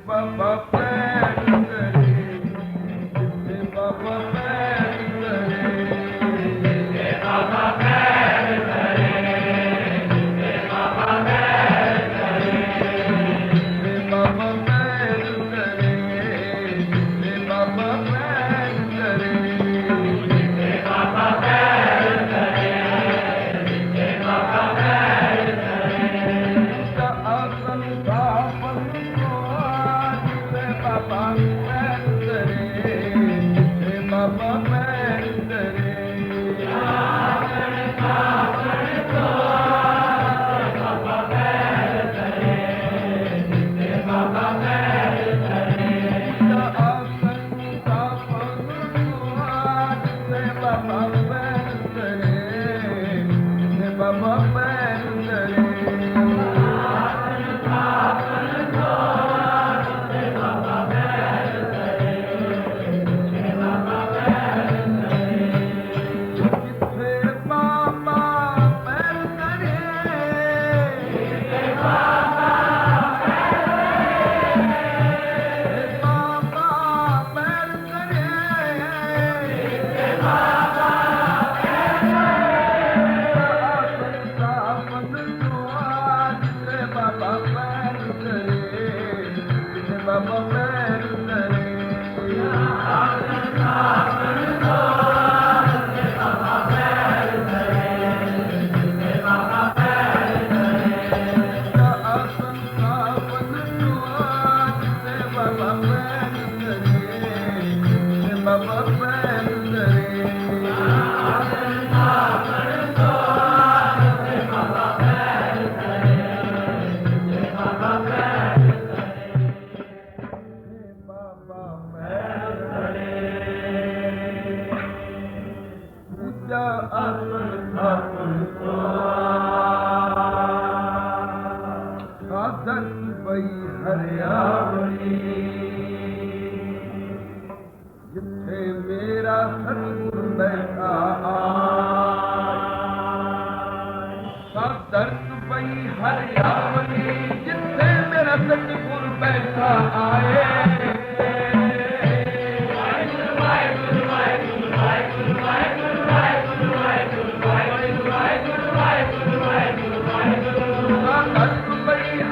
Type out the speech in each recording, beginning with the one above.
बाबा पैर करे, जिथे बाबा पैर करे, जिथे बाबा पैर करे, जिथे बाबा पैर करे, जिथे बाबा पैर करे, जिथे बाबा पैर करे, जिथे बाबा पैर करे, जिथे बाबा पैर करे, का आसन का बाबा पैर करे, जिथे बाबा पैर करे, आसन कापड़ को बाबा पैर करे, जिथे बाबा पैर करे, आसन कापड़ को जिथे बाबा पैर करे, जिथे बाबा पैर करे, आसन कापड़ को जिथे मेरा सतगुरु बैठा दर्द पई हरियावली, जिथे मेरा सतगुरु बैठा आए,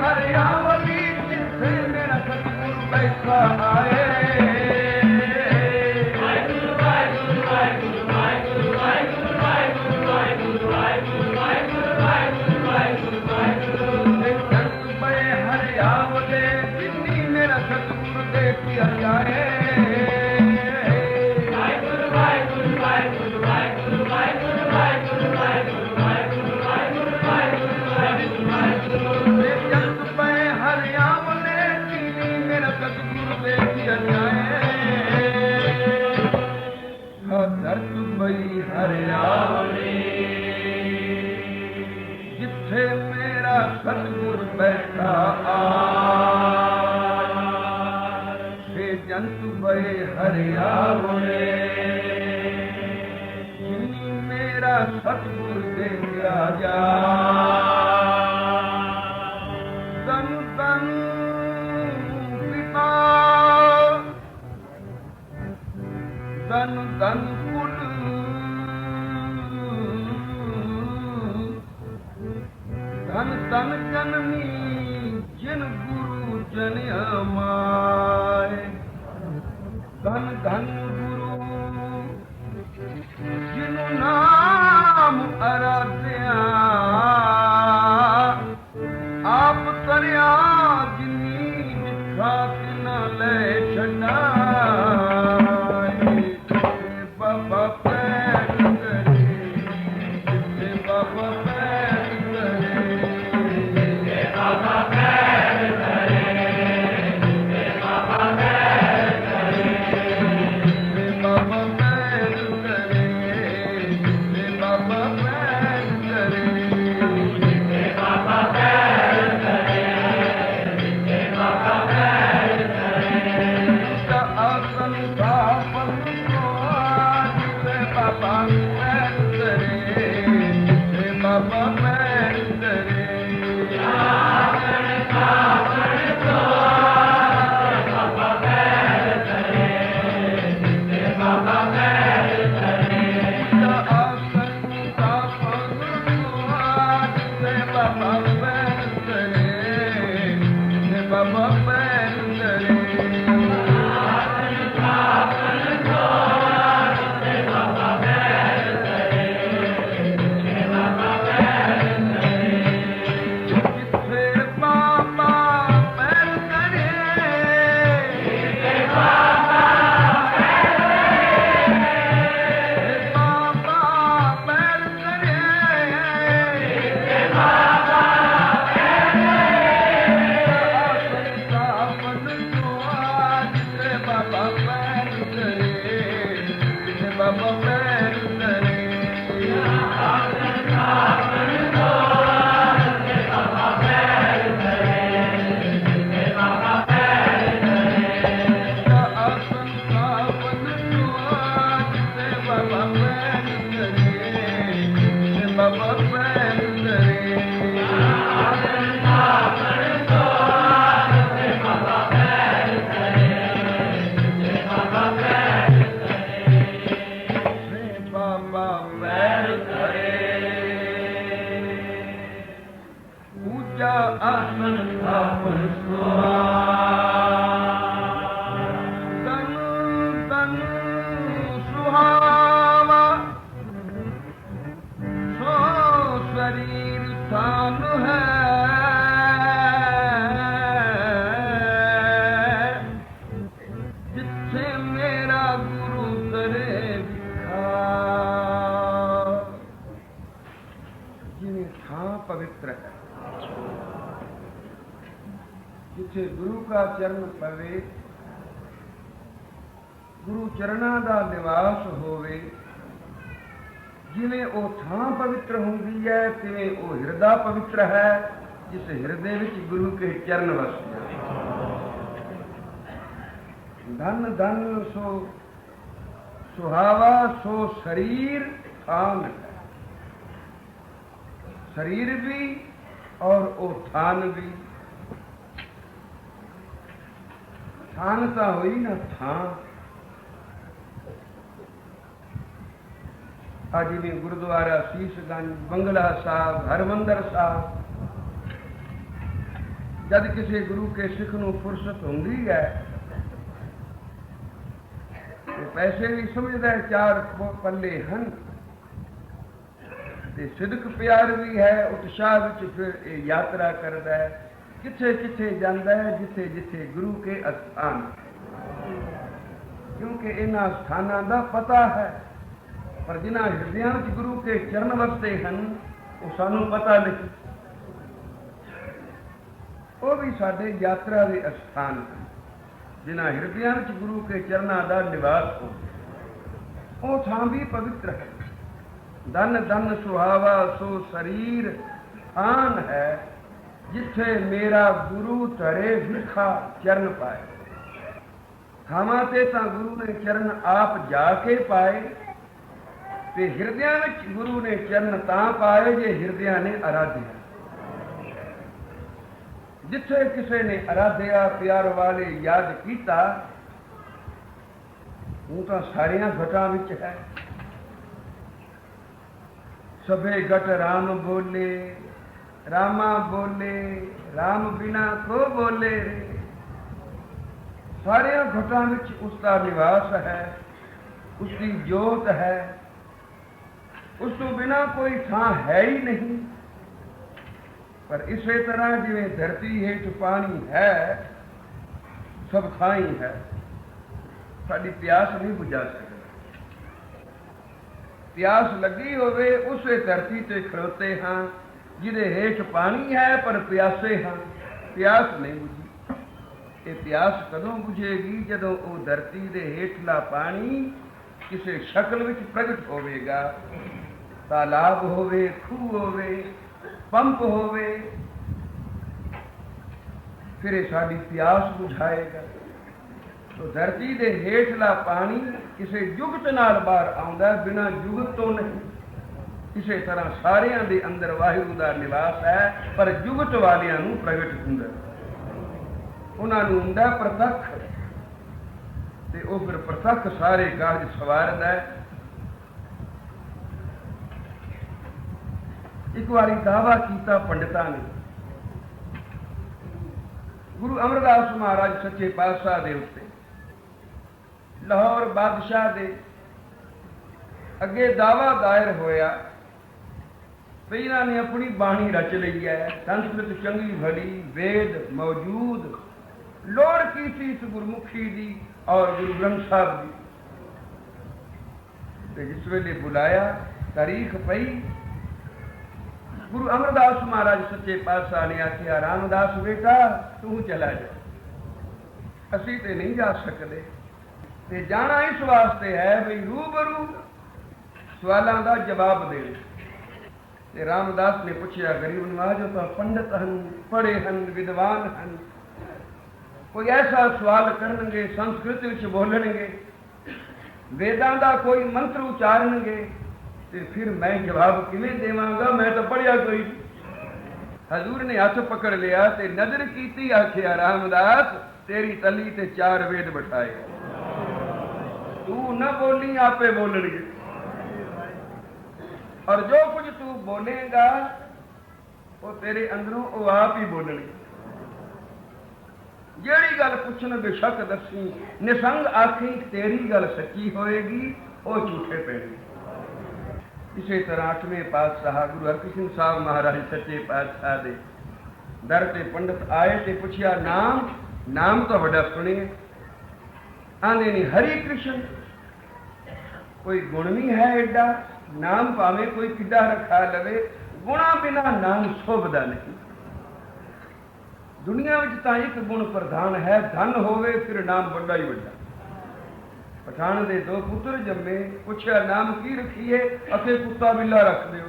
हरियावली, जिथे मेरा सतगुरु बैठा आए, हरियावले जिन्नी मेरा सतगुरु देखिया जाए, दर्द बई हरियावली, जिथे मेरा सतगुरु बैठा हे जंत बई हरियावली, जिन्नी मेरा सतगुरु देखा जा, तन तन पिता तन तन कुल धन धन जननी जिन गुरु जन हमारे, धन धन गुरु जिन नाम आराध्या, आप तरिया जिनी मिठा न ले छड़ा, बाबा पैर करे, जिथे बाबा पैर करे, जिथे बाबा पैर करे, जिथे बाबा पैर करे, जिथे बाबा पैर करे, ਬਾਬਾ ਪੈਰ ਧਰੇ ਜਿੱਥੇ ਗੁਰੂ ਕਾ ਚਰਨ ਪਵੇ, ਗੁਰੂ ਚਰਨਾਂ ਦਾ ਨਿਵਾਸ ਹੋਵੇ, ਜਿਵੇਂ ਉਹ ਥਾਂ ਪਵਿੱਤਰ ਹੁੰਦੀ ਹੈ ਤਿਵੇਂ ਉਹ ਹਿਰਦਾ ਪਵਿੱਤਰ ਹੈ ਜਿਸ ਹਿਰਦੇ ਵਿੱਚ ਗੁਰੂ ਕੇ ਚਰਨ ਵਸਦੇ ਹਨ। ਧਨ ਧਨ ਸੋ ਸੁਹਾਵਾ ਸੋ ਸਰੀਰ ਥਾਨ ਹੈ, शरीर भी और वो थान भी। थान तो हुई ना थान। आज भी गुरुद्वारा शीशगंज, बंगला साहब, हरमंदर साहब, जब किसी गुरु के सिख नूं फुरसत होंदी है तो पैसे भी समझदा है चार पल्ले हैं, सिदक प्यार भी है, उत्साह विच फिर यात्रा करता है, किथे किथे जाता है, जिथे जिथे गुरु के स्थान, क्योंकि इन्हां स्थानां दा पता है। पर जिन्हां हृदयां विच गुरु के चरण वसते हैं वो सानू पता नहीं, वो भी साडे यात्रा के स्थान हैं। जिन्हां हृदयां विच गुरु के चरणां दा निवास हो, वो थां भी पवित्र है। धन धन सुहावा सो शरीर आन है, जिथे मेरा गुरु तरे विखा चरण पाए। थावां ते तां गुरु ने चरण आप जाके पाए, ते हिरदियां विच गुरु ने चरण तां पाए जे हिरदियां ने आराध्या। जिथे किसे ने आराध्या प्यार वाले याद कीता, वो तां सारियां घटां विच है। सभे घट राम बोले, रामा बोले, राम बिना को बोले रे। सारे घटां विच उसका निवास है, उसकी जोत है, उस तो बिना कोई थां है ही नहीं। पर इसे तरह जिवें धरती हेठ पानी है, सब थां ही है, साडी प्यास नहीं बुझा सकती। प्यास लगी होवे उसे धरती ते खड़ोते हाँ, जिदे हेठ पानी है पर प्यासे हाँ, प्यास नहीं बुझी। ये प्यास कदों बुझेगी जदों वो धरती दे हेठला पानी किसी शक्ल विच प्रगट होवेगा। तालाब होवे, खूह होवे, पंप होवे, फिर ये साडी प्यास बुझाएगा। तो धरती दे हेठला पानी किसी जुगत नाल बाहर आउंदा, बिना जुगत तो नहीं। इसे तरह सारियां दे अंदर वाहिगुरू दा निवास है, पर जुगत वालियां नूं प्रगट हुंदा, उन्हां नूं हुंदा प्रतख, ते वो फिर प्रतख सारे कारज सवारदा है। एक बारी दावा कीता पंडितां ने, गुरु अमरदास महाराज सच्चे पातशाह दे उत्ते लाहौर बादशाह दे अगे दावा दायर होया भी इन्हों ने अपनी बाणी रच ली है, संस्कृत चंगी भली, वेद मौजूद, लोड़ की थी इस गुरमुखी दी और गुरु ग्रंथ साहब की। जिस वेले बुलाया तारीख पई, गुरु अमरदास महाराज सच्चे पातशाह ने आख्या रामदास बेटा तू चला जा, असी ते नहीं जा सकते, ते जाना इस वास्ते है भी रूबरू सवालों का जवाब दे। ते रामदास ने पूछा गरीब नवाज तो पंडित हैं, पढ़े हैं, विद्वान हैं, कोई ऐसा सवाल करनगे, संस्कृत विच बोलणगे, वेदां दा कोई मंत्र उचारणगे, ते फिर मैं जवाब किवें देवांगा, मैं तो पढ़िया कोई। हजूर ने हथ पकड़ लिया ते नजर कीती, आखिया रामदास तेरी तली ते 4 वेद बिठाए, तू न बोली आपे बोलणगे, और जो कुछ तू बोलेगा वो तेरे अंदरों वो आप ही बोलणगे। जेड़ी गल पुछन बेशक दसी, निसंग आखी तेरी गल सच्ची होएगी, वो झूठे पैणगे। इसी तरह 8वें पातशाह गुरु हरकृष्ण साहब महाराज सच्चे पातशाह दे दर ते पंडित आए ते पुछया नाम, नाम तो बड़ा सुने, आने नहीं हरि कृष्ण, कोई गुण नहीं है एडा, नाम भावे कोई किड्डा रखा लवे, गुणा बिना नाम शोभदा नहीं। दुनिया में तो एक गुण प्रधान है, धन होवे फिर नाम बड़ा ही बड़ा। पठान दे 2 पुत्र जम्मे, पूछा नाम की रखिए, असे कुत्ता बिल्ला रख दो।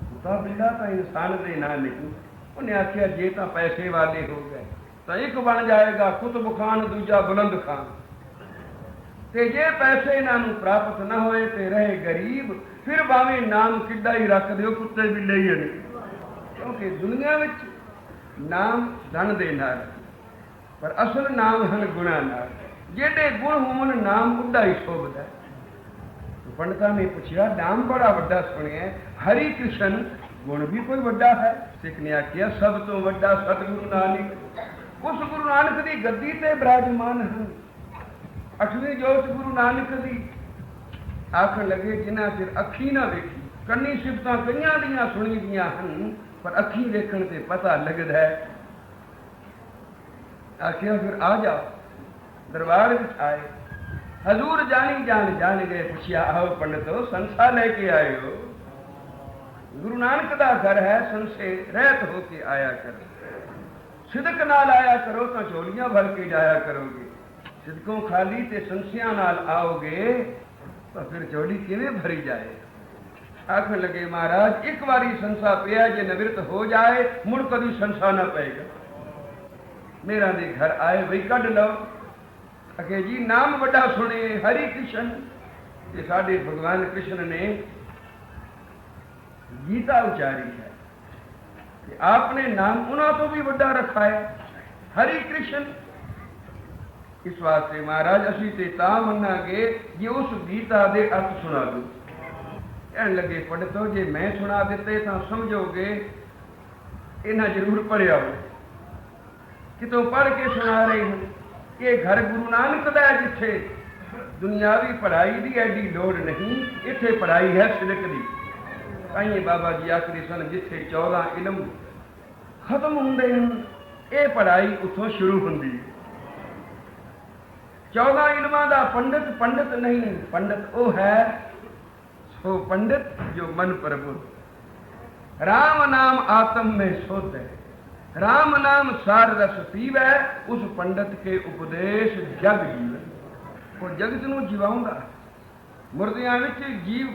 कुत्ता बिल्ला तो इंसान दे ना नहीं, उन्हें आख्या जे तो पैसे वाले हो गए तो एक बन जाएगा कुतुब खान, दूजा बुलंद खान, ते जे पैसे इन्हों प्राप्त न होए ते रहे गरीब, फिर भावें नाम किड्डा ही रख दो, कुत्ते बिल्ले ही नहीं। क्योंकि दुनिया में नाम धन दे नाल, पर असल नाम हैं गुणा नाल, जेडे गुण होवन नाम उड्डा ही शोभदा। तो पंडिता ने पूछा नाम बड़ा वड्डा सुनिया, हरि कृष्ण गुण भी कोई वड्डा है? सिख ने आख्या सब तो वड्डा सतगुरु नानक, उस गुरु नानक की गद्दी ते विराजमान हैं। 8वीं जोत गुरु नानक दी आखन लगे जिन्ना चिर अखी ना वेखी, कन्नी सिफतां कईयां दियां सुनी दियां हन, पर अखी देखण ते पता लगदा है। आखिया फिर आ जाओ, दरबार विच आए, हजूर जानी जान गए। पूछिया आओ पंडितो संसा लेके आए हो? गुरु नानक दा घर है, संसे रहत होके आया करो, सिदक नाल आया करो तो झोलियां भर के जाया करोगे, सिदकों खाली ते संसिया नाल आओगे तो फिर झोली किवें भरी जाए। आखन लगे महाराज एक बारी संसा पिया जे निवृत्त हो जाए मुड़ कभी संसा ना पेगा। मेरा दे घर आए वही कढ़ लो, अगे जी नाम बड़ा सुने हरि कृष्ण, ये साडे भगवान कृष्ण ने गीता उचारी है कि आपने नाम उन्हों तो भी बड़ा रखा है हरि कृष्ण। इस वास्ते महाराज असी ते तां मन्नांगे जे उस गीता दे अर्थ सुना दो। कहन लगे पंडितो जे मैं सुना देते तो समझोगे इन्हें जरूर पढ़िया हो, कितों पढ़ के सुना रहे हैं कि घर गुरु नानक दा जिथे दुनियावी पढ़ाई की एडी लोड़ नहीं, इत्थे पढ़ाई है सिदक दी। कई बाबा जी आखरी सन जिथे 14 इलम खत्म होंदे हैं, ये पढ़ाई उतों शुरू होंदी है। 14 इलमां दा पंडित पंडित नहीं, पंडित वो है सो पंडित जो मन प्रबुद्ध। राम नाम आत्म में शोध है, राम नाम सार रस पीवै, उस पंडित के उपदेश जग जीवै। वो जगत नूं जिवाउंदा, मुर्दियां विच जीव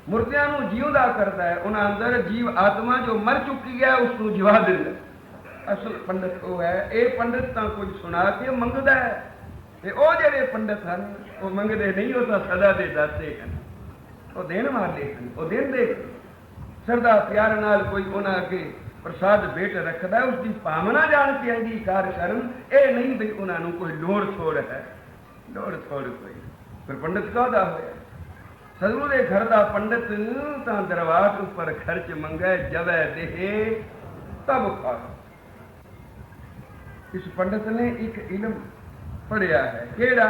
मुर्दियां नूं जीवदा करता है, उन्हां अंदर जीव आत्मा जो मर चुकी है उसनूं जिवा दिंदा। असल पंडित वो है। ये पंडित तां कुछ सुना के मंगदा है, ते ओ जिहड़े पंडित हैं वो मंगदे नहीं, वो तां सदा दे दाते हैं, वो देण वाले हैं, वो देंदे सरदा प्यार नाल कोई उन्हां अगे प्रसाद भेट रखदा है, उसकी भावना जान के अंगीकार करन। ये नहीं भी उन्होंने कोई लोड़ थोड़ है, लोड़ थोड़ कोई। फिर पंडित कहदा होया सदगुरु दे घर दा पंडित तां दरबार उपर खर्च मंगे, जवै देहे तब खा। इस पंडित ने एक इल्म पढ़िया है, केड़ा?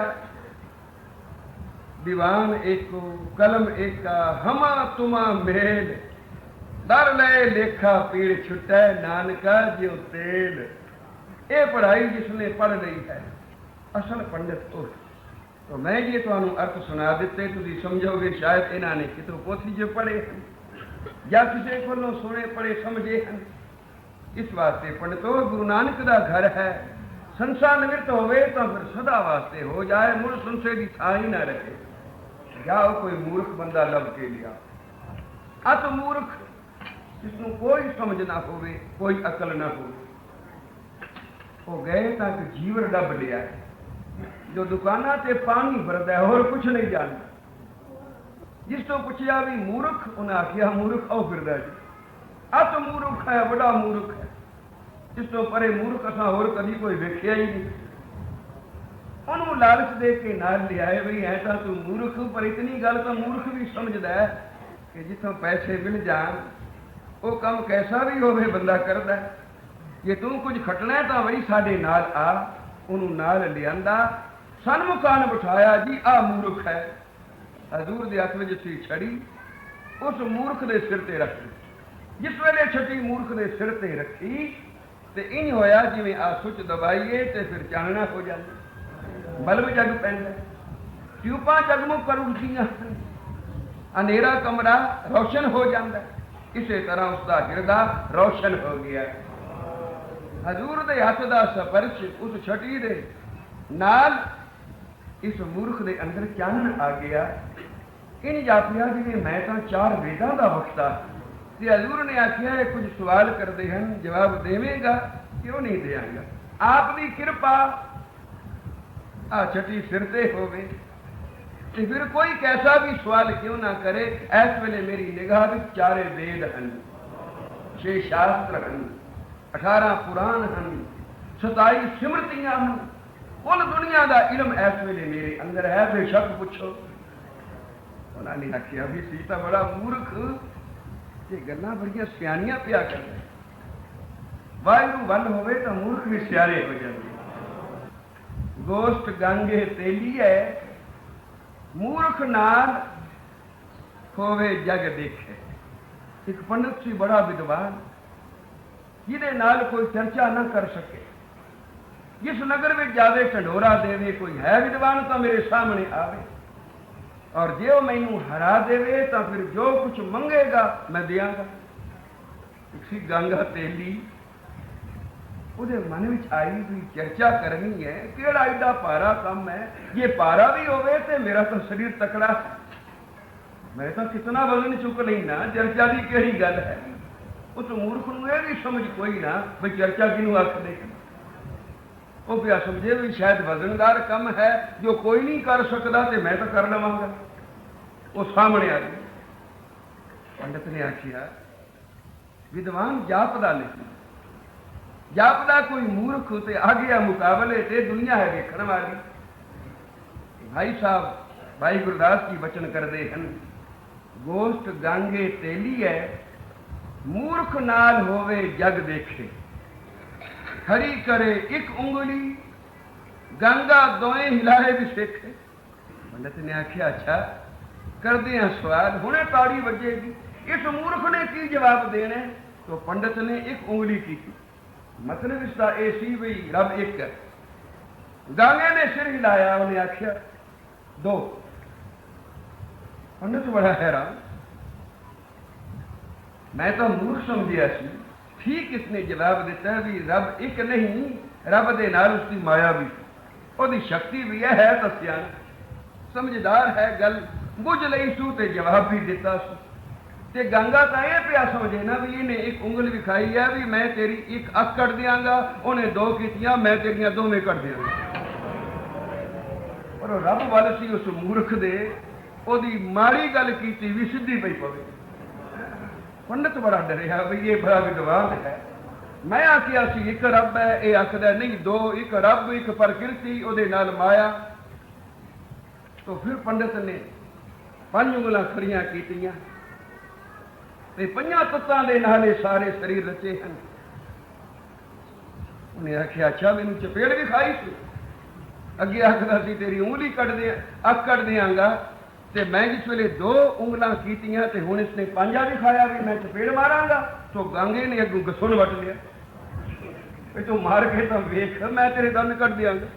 दीवान एको कलम एका हमा तुमा मेल, दर ले लेखा पीड़ छुटै नानका ज्यों तेल। ये पढ़ाई जिसने पढ़ रही है असल पंडित तो। तो मैं ये तुहानू अर्थ सुना दिते, तुसीं समझोगे शायद इन्हां ने कितों पोथी जो पढ़े हैं या किसी कोलों सुने पढ़े समझे हैं। इस वास्ते पंडितो गुरु नानक दा घर है, संसार निवृत्त होवे तो फिर सदा वास्ते हो जाए, मुड़ संशय की थां ही ना रहे। जाओ कोई मूर्ख बंदा लब के लिया, अत मूर्ख जिसनों कोई समझ ना होवे, कोई अकल ना हो, वो गए तक जीवन डब लिया है, जो दुकाना ते पानी भरदा है और कुछ नहीं जानता। जिस तो पुछया भी मूर्ख, उन्हें आखिया मूर्ख आओ फिरदा जी, अत मूर्ख है, बड़ा मूर्ख है। जिस तो परे मूर्ख असा होर कभी कोई वेख्या ही नहीं। उन्होंने लालच दे के नाल लिया बई है तो तू मूर्ख, पर इतनी गल तो मूर्ख भी समझदा है कि जिथों पैसे मिल जान वो काम कैसा भी होवे बंदा करदा है। जे तू कुछ खटना है तो बई साडे नाल आ, उन्होंने नाल लियांदा, सन्मुखान बिठाया जी आ मूर्ख है। हजूर दे हथ विच सी छड़ी उस मूर्ख दे सिर ते रख दी। जिस वेले छटी मूर्ख दे सिर ते रखी ते इंज होया जिवें आ सुच दबाईए ते फिर चानना हो जांदा, बल्ब जग पैंदा, ट्यूबां जगमग कर उठदियां, अंधेरा कमरा रोशन हो जाता। इसे तरह उसका हिरदा रोशन हो गया। हजूर दे हथ दा स्पर्श उस छटी दे नाल इस मूर्ख दे अंदर चानन आ गया। इन जापिया जिवें मैं तो 4 वेदां दा वक्ता ते हजूर ने आखिया है कुछ सवाल करते हैं, जवाब देवेगा? क्यों नहीं देंगा? आप दी कृपा आ छठी सिर ते होवे ते फिर कोई कैसा भी सवाल क्यों ना करे। इस वेले मेरी निगाह विच 4 वेद हैं, 6 शास्त्र हैं, 18 पुराण हैं, 27 सिमरतियां हैं। कुल दुनिया का इलम इस वेले मेरे अंदर है, बेशक पुछो। उन्होंने आखिया भी सीता बड़ा मूर्ख, ये गल्लां बड़ियां सियाणियां पिया करदा, वाहिगुरू वल होवे तो मूर्ख भी सियारे हो जाते। गोश्त गंगे तेली है, मूर्ख नाल होवे जग देखे। एक पंडित सी बड़ा विद्वान, जिहदे नाल कोई चर्चा न कर सके, जिस नगर में जावे ढंडोरा देवे, कोई है विद्वान तो मेरे सामने आवे, और जे वो मैनू हरा देवे तो फिर जो कुछ मंगेगा मैं दियांगा। इसी गंगा तेली उहदे मन में आई भी चर्चा करनी है, केड़ा एडा पारा काम है, ये पारा भी होवे तो मेरा तो शरीर तकड़ा है, मैं तो कितना वजन चुक लेना, चर्चा की केड़ी गल है। उस मूर्ख नूं यह भी समझ कोई ना भी चर्चा किनू आख दे। वो पिया समझे भी शायद वजनदार कम है जो कोई नहीं कर सकता तो मैं तो कर लवांगा। वो सामने आ गया। पंडित ने आखिया विद्वान जापदा नहीं, जापदा कोई मूर्ख ते आ गया मुकाबले ते दुनिया है वेखण वाली। भाई साहब भाई गुरदास जी वचन करते हैं, गोश्त गांगे तेली है, मूर्ख नाल होवे जग देखे, खड़ी करे एक उंगली, गंगा दोए हिलाए भी सेखे। पंडित ने आखिया अच्छा करते हैं सवाल, हुणे ताड़ी वजेगी। इस मूर्ख ने की जवाब देने? तो पंडित ने एक उंगली की, मतलब इसका यह सी भी रब एक है। गांगे ने सिर हिलाया, उन्हें आखिया 2। पंडित बड़ा हैरान, मैं तो मूर्ख समझिया सी। ठीक इसने जवाब दिता भी रब एक नहीं, रब दे नाल उसकी माया भी, उसकी शक्ति भी है तो सियाना समझदार है। गल बुझ लई सू ते जवाब भी दिता सू। ते गंगा तो यह पिया समझे ना भी इन्हें एक उंगल विखाई है भी मैं तेरी एक अख कट दियांगा, उन्हें 2 कीतियां, मैं तेरियां दोवें कट दियांगा। पर रब वाल सी उस मूर्ख दे, ओदी माड़ी गल कीती भी सीधी पई पवे। पंडित बड़ा डरिया भी ये बड़ा विद्वान है। मैं आखिया सी एक रब है, ये आखदा नहीं 2, एक रब एक प्रकृति उहदे नाल माया। तो फिर पंडित ने 5 उंगलां खड़ियां कीतियां ते 5 तत्तां दे नाले सारे शरीर रचे हैं। ਉਹਨੇ ਆਖਿਆ ਅੱਛਾ ਮੈਨੂੰ ਚਪੇੜ ਵੀ ਖਾਈ ਸੀ। ਅੱਗੇ ਆਖਦਾ ਸੀ ਤੇਰੀ ਉਂਗਲੀ ਕੱਢ ਦਿਆਂਗਾ ਤੇ ਮੈਂ ਜਿਸ ਵੇਲੇ 2 ਉਂਗਲਾਂ ਕੀਤੀਆਂ ਤੇ ਹੁਣ ਇਸਨੇ ਪੰਜਾ ਵੀ ਖਾਇਆ ਵੀ ਮੈਂ ਚਪੇੜ ਮਾਰਾਂਗਾ। ਤੋ ਗਾਂਗੇ ਨੇ ਅੱਗੋਂ ਗਸੁਣ ਵੱਟ ਲਿਆ ਵੀ ਤੂੰ ਮਾਰ ਕੇ ਤਾਂ ਵੇਖ ਮੈਂ ਤੇਰੇ ਦੰਦ ਕੱਢ ਦਿਆਂਗਾ।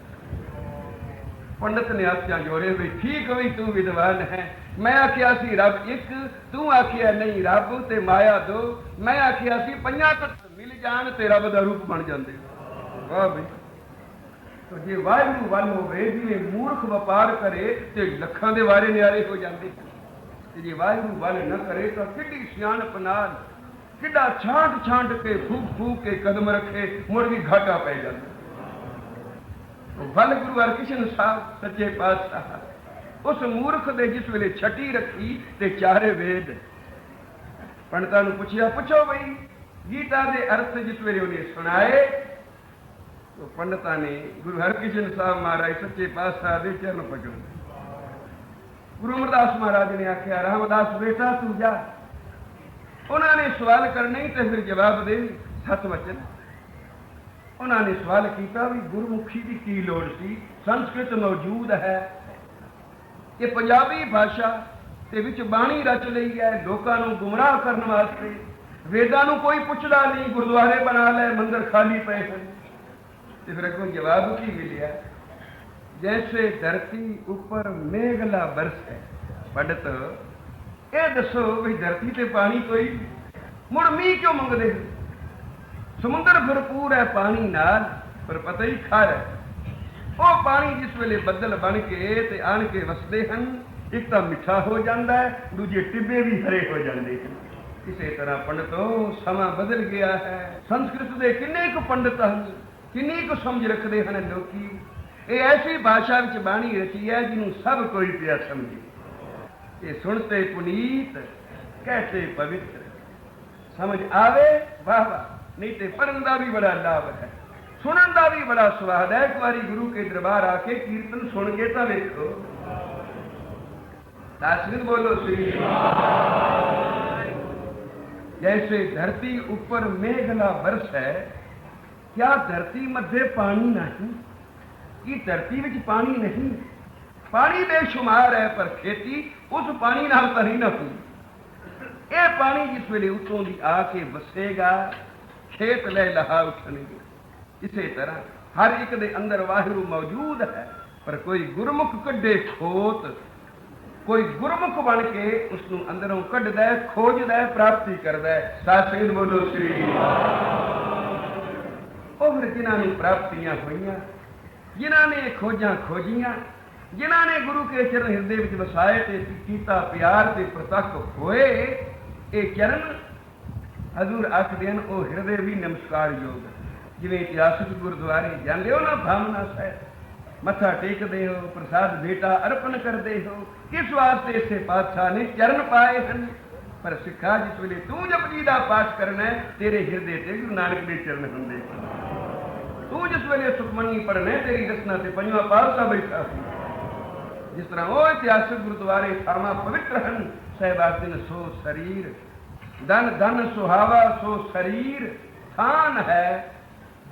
ਪੰਡਤ ਨੇ ਆਖਿਆ ਜੋੜੇ ਵੀ ਠੀਕ ਵੀ ਤੂੰ ਵਿਦਵਾਨ ਹੈ। ਮੈਂ ਆਖਿਆ ਸੀ ਰੱਬ ਇੱਕ, ਤੂੰ ਆਖਿਆ ਨਹੀਂ ਰੱਬ ਤੇ ਮਾਇਆ 2। ਮੈਂ ਆਖਿਆ ਸੀ 5 ਤੱਤ ਮਿਲ ਜਾਣ ਤੇ ਰੱਬ ਦਾ ਰੂਪ ਬਣ ਜਾਂਦੇ। ਵਾਹ ਬਈ, ਤੋ ਜੇ ਵਾਹਿਗੁਰੂ ਵੱਲ ਹੋਵੇ ਜਿਵੇਂ ਮੂਰਖ ਵਪਾਰ ਕਰੇ ਤੇ ਲੱਖਾਂ ਦੇ ਵਾਰੇ ਨਿਆਰੇ ਹੋ ਜਾਂਦੇ, ਤੇ ਜੇ ਵਾਹਿਗੁਰੂ ਵੱਲ ਨਾ ਕਰੇ ਤਾਂ ਕਿੱਡੀ ਸਿਆਣਪ ਨਾਲ ਕਿੱਡਾ ਛਾਂਟ ਕੇ ਫੂਕ ਕੇ ਕਦਮ ਰੱਖੇ ਮੁੜ ਵੀ ਘਾਟਾ ਪੈ ਜਾਂਦਾ। ਵੱਲ ਗੁਰੂ ਹਰਕ੍ਰਿਸ਼ਨ ਸਾਹਿਬ ਸੱਚੇ ਪਾਤਸ਼ਾਹ ਉਸ ਮੂਰਖ ਦੇ ਜਿਸ ਵੇਲੇ ਛਟੀ ਰੱਖੀ ਤੇ 4 ਵੇਦ ਪੰਡਤਾਂ ਨੂੰ ਪੁੱਛੋ ਬਈ ਗੀਤਾ ਦੇ ਅਰਥ ਜਿਸ ਵੇਲੇ ਉਹਨੇ ਸੁਣਾਏ तो पंडिता ने गुरु हरकृष्ण साहब महाराज सच्चे पातशाह दे चरण पकड़े। गुरु अमरदास महाराज ने आख्या रामदास बेटा तू जा। उन्होंने सवाल करने तो फिर जवाब दे 7 वचन। उन्होंने सवाल किया भी गुरमुखी की की लोड़ सी, संस्कृत मौजूद है, ये पंजाबी भाषा ते विच बाणी रच लई है लोगों को गुमराह करने वास्ते। वेदां नूं कोई पुछदा नहीं, गुरुद्वारे बना ले मंदिर खाली पे हैं। तो फिर अगों जवाब की मिलिया जैसे धरती ऊपर मेघला बरस है। पंडित ये दसो भी धरती से पानी कोई मुड़ मीह क्यों मंगते? समुद्र भरपूर है पानी नाल पर पता ही खार है। वो पानी जिस वेले बदल बन के ते आन के वसते हैं, एक तो मिठा हो जाता है, दूजे टिब्बे भी हरे हो जाते हैं। इसी तरह पंडितों समा बदल गया है। संस्कृत के किन्ने को पंडित हैं, किन्नी को समझ रखते हैं लोकी। ये ऐसी भाषा विच बाणी रची है जिन्हों सब कोई पिया समझे। ये सुनते पुनीत कहते पवित्र, समझ आवे वाह वाह, नहीं तो पढ़न का भी बड़ा लाभ है, सुनन का भी बड़ा स्वाद है। एक बारी गुरु के दरबार आके कीर्तन सुन के तो देखो। दासगीत बोलो श्री। जैसे धरती ऊपर मेघला बरस है, क्या धरती मध्य पानी नहीं? ये धरती में पानी नहीं, पानी बेशुमार है पर खेती उस पानी नाल तरी ना हुई। ये पानी जिस वेले उतों दी आके बसेगा खेत ले लहा उठनेगे। इसी तरह हर एक दे अंदर वाहिगुरू मौजूद है, पर कोई गुरमुख कड्डे खोत, कोई गुरमुख बन के उसनों अंदरों कढ़दा है, खोजदा है, प्राप्ति करदा है। साथ संगत बोलो श्री। फिर जिन्होंने प्राप्तियां हुई, जिन्होंने खोजा खोजियां, जिन्होंने गुरु के चरण हृदय में वसाए ते कीता प्यार ते प्रतख होए, ये चरण हजूर आखदे हैं वो हृदय भी नमस्कार योग। जिवें इतिहासक गुरुद्वारे जांदे हो ना भावना साहिब मत्था टेकदे हो, प्रसाद बेटा अर्पण करते हो, किस वास्ते इसे पातशाह ने चरण पाए हैं। पर सिखा जिस वेले तू जपजी दा पाठ करना है तेरे हृदय ते गुरु नानक दे चरण हुंदे। तू जिस वेले सुखमनी पढ़ना तेरी रचना से 5वां पातशाह बैठा सी। जिस तरह वो इतिहासक गुरुद्वारे थामा पवित्र हैं, सहबाज दिन सो शरीर धन धन सुहावा सो शरीर थान है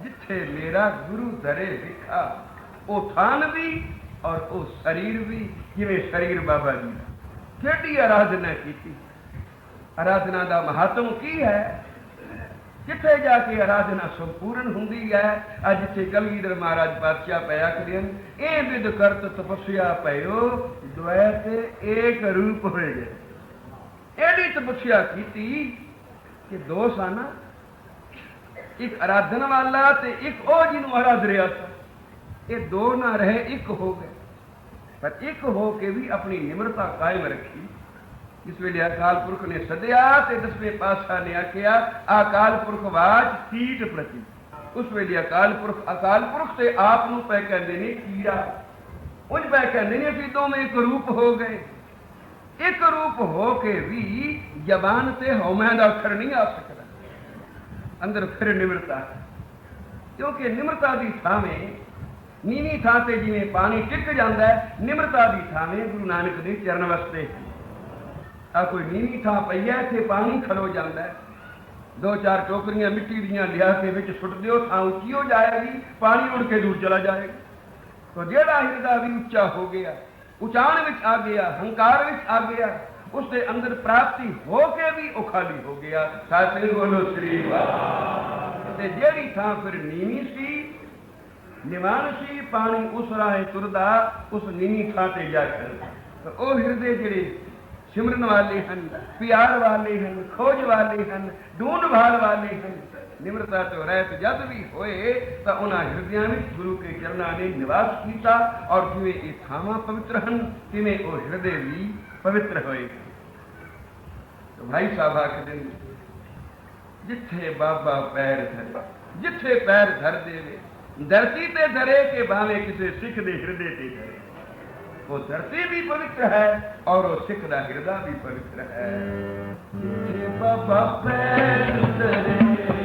जिथे मेरा गुरु धरे विखा। वो थान भी और वो शरीर भी, जिवें शरीर बाबा जी का केडी आराधना की। आराधना का महात्म की है, किथे जाके आराधना संपूर्ण होंगी है। अज जिथे कलगीधर महाराज पातशाह पे आखदे हन, ए विद करत तपस्या पयो द्वैत एक रूप हो गए। एडी तपस्या की कि 2 सन, एक आराधन वाला ते एक ओ जिन्हों आराध रहा था। ये 2 ना रहे, एक हो गए, पर एक हो के भी अपनी निम्रता कायम रखी। इस वेले अकाल पुरख ने सदया ते 10वें पातशाह ने आख्या अकाल पुरख वाज कीट प्रति। उस वेले अकाल पुरख से आप नूं पै कहंदे ने कीड़ा, उंज पै कहंदे ने असीं दोवें एक रूप हो गए। एक रूप हो के भी जबान से हौमै दा अखर नहीं आ सकता। अंदर फिर निम्रता है, क्योंकि निम्रता की थावें नीवी थां ते जिवें पानी टिक जाता है, निम्रता की थावें गुरु नानक दे चरण वसते। आ कोई नीवी थां पई है, इत्थे पानी खलो जाता है, दो चार टोकरियां मिट्टी दियां लिया के विच सुट दिओ, थां उच्ची हो जाएगी, पानी उड़ के दूर चला जाएगा। तो जेड़ा हिरदा भी उच्चा हो गया, उचाण विच आ गया, हंकार विच आ गया, उसके अंदर प्राप्ति हो के भी वो खाली हो गया। साथे बोलो श्री वाह। ते जेड़ी थां फिर नीवी सी, निवान सी, पानी उस राह तुरदा, उस नीवी थां ते जा कर तो वो हिरदे जेड़े सिमरन वाले हैं, प्यार वाले हैं, खोज वाले हैं, ढूंढ भाल वाले हैं, निम्रता तो रहत जद भी होए तो उन्हां हिरदियां विच गुरु के चरणां ने निवास कीता। और जिवें ये थावां पवित्र हैं तिवें वो हिरदे भी पवित्र होए। तो भाई साहब आखदे ने जिथे बाबा पैर धरे, जिथे पैर धर देवे, धरती ते धरे के भावे किसी सिख दे हिरदे ते धरे, वो धरती भी पवित्र है और वो सिख दा हृदय भी पवित्र है। जिथे बाबा पैर धरे